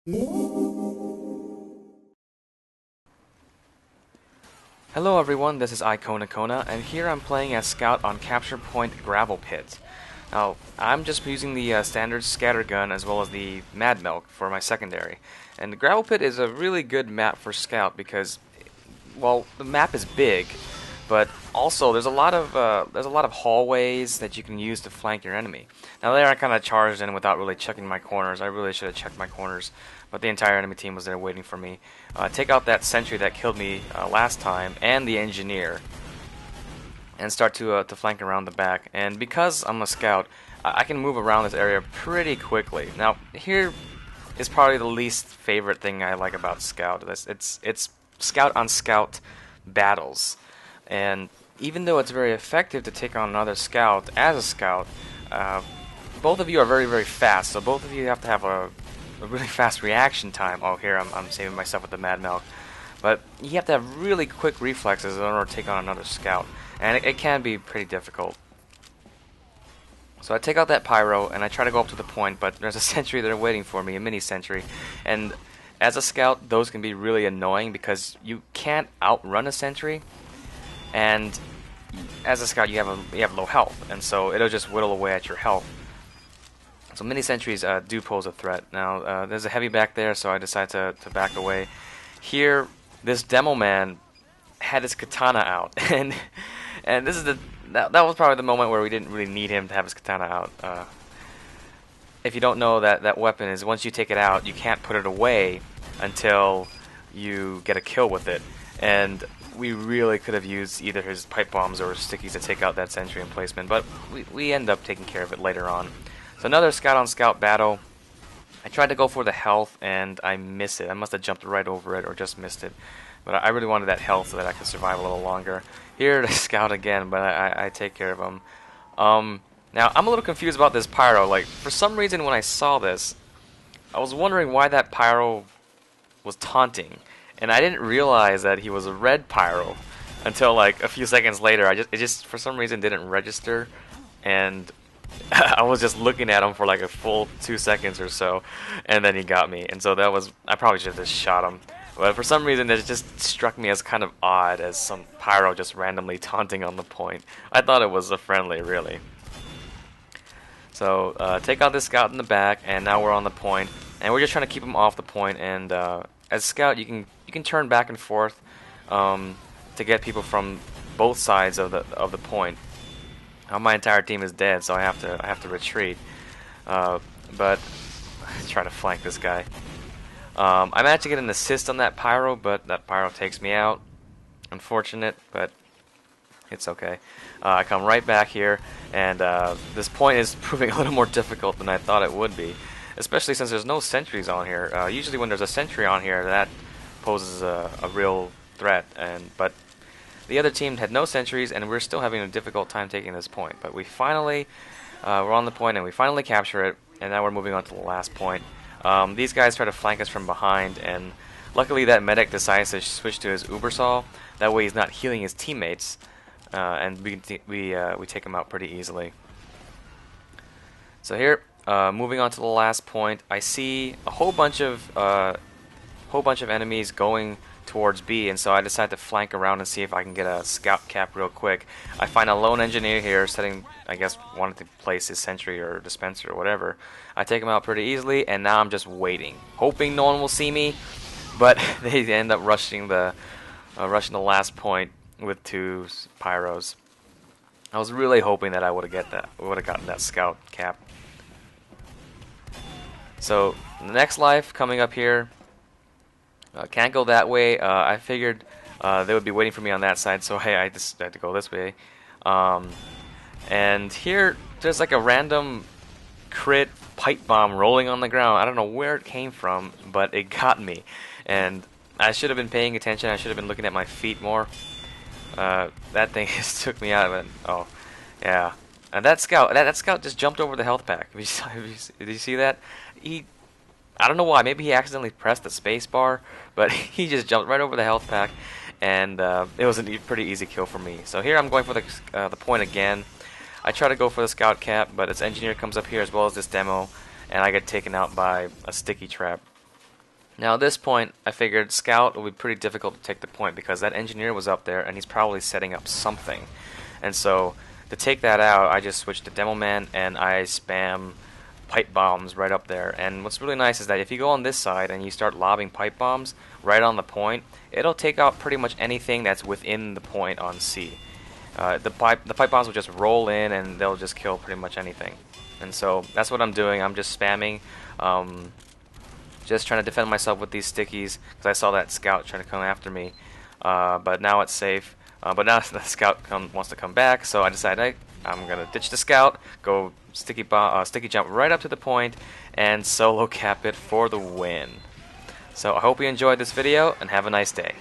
Hello everyone, this is Kona, and here I'm playing as Scout on Capture Point Gravelpit. Now, I'm just using the standard Scattergun as well as the Mad Milk for my secondary. And the Gravelpit is a really good map for Scout because, well, the map is big, but also there's a lot of hallways that you can use to flank your enemy. Now there I kind of charged in without really checking my corners. I really should have checked my corners, but the entire enemy team was there waiting for me. Take out that sentry that killed me last time and the engineer, and start to flank around the back. And because I'm a scout, I can move around this area pretty quickly. Now here is probably the least favorite thing I like about Scout. It's Scout on Scout battles. And even though it's very effective to take on another scout as a scout, both of you are very, very fast. So both of you have to have a really fast reaction time. Oh, here I'm saving myself with the Mad Milk. But you have to have really quick reflexes in order to take on another scout. And it can be pretty difficult. So I take out that pyro and I try to go up to the point, but there's a sentry there waiting for me, a mini sentry. And as a scout, those can be really annoying because you can't outrun a sentry. And as a scout, you have low health, and so it'll just whittle away at your health. So mini sentries do pose a threat. Now there's a heavy back there, so I decide to back away. Here, this demoman had his katana out, and this is that was probably the moment where we didn't really need him to have his katana out. If you don't know, that weapon is once you take it out, you can't put it away until you get a kill with it, and we really could have used either his pipe bombs or stickies to take out that sentry emplacement, but we end up taking care of it later on. So another scout on scout battle. I tried to go for the health and I missed it. I must have jumped right over it or just missed it. But I really wanted that health so that I could survive a little longer. Here to scout again, but I take care of him. Now I'm a little confused about this pyro. Like, for some reason when I saw this, I was wondering why that pyro was taunting. And I didn't realize that he was a red pyro until like a few seconds later. It just for some reason didn't register, and I was just looking at him for like a full 2 seconds or so, and then he got me. And so I probably should have just shot him. But for some reason it just struck me as kind of odd, as some pyro just randomly taunting on the point. I thought it was a friendly, really. So take out this scout in the back, and now we're on the point, and we're just trying to keep him off the point. And as scout, you can turn back and forth to get people from both sides of the point. My entire team is dead, so I have to retreat. But let's try to flank this guy. I managed to get an assist on that pyro, but that pyro takes me out. Unfortunate, but it's okay. I come right back here, and this point is proving a little more difficult than I thought it would be, especially since there's no sentries on here. Usually when there's a sentry on here, that poses a real threat, but the other team had no sentries, and we're still having a difficult time taking this point. But we finally, we're on the point, and we finally capture it, and now we're moving on to the last point. These guys try to flank us from behind, and luckily that medic decides to switch to his Ubersaw. That way he's not healing his teammates, and we take him out pretty easily. So here, moving on to the last point, I see a whole bunch of enemies going towards B, and so I decide to flank around and see if I can get a scout cap real quick. I find a lone engineer here I guess wanted to place his sentry or dispenser or whatever. I take him out pretty easily, and now I'm just waiting, hoping no one will see me, but they end up rushing the last point with 2 pyros. I was really hoping that I would have gotten that scout cap. So the next life coming up here. Can't go that way. I figured they would be waiting for me on that side, so hey, I just had to go this way. And here, there's like a random crit pipe bomb rolling on the ground. I don't know where it came from, but it got me. And I should have been paying attention. I should have been looking at my feet more. That thing just took me out of it. Oh, yeah. And that scout just jumped over the health pack. Did you see that? I don't know why. Maybe he accidentally pressed the space bar, but he just jumped right over the health pack, and it was a pretty easy kill for me. So here I'm going for the point again. I try to go for the scout cap, but its engineer comes up here as well as this demo, and I get taken out by a sticky trap. Now at this point, I figured Scout would be pretty difficult to take the point because that engineer was up there and he's probably setting up something. And so to take that out, I just switched to demoman and I spam pipe bombs right up there. And what's really nice is that if you go on this side and you start lobbing pipe bombs right on the point, it'll take out pretty much anything that's within the point on C. The pipe bombs will just roll in and they'll just kill pretty much anything. And so that's what I'm doing. I'm just spamming, just trying to defend myself with these stickies because I saw that scout trying to come after me. But now it's safe. But now the scout wants to come back, so I decided I'm gonna ditch the scout, go sticky jump right up to the point, and solo cap it for the win. So I hope you enjoyed this video and have a nice day.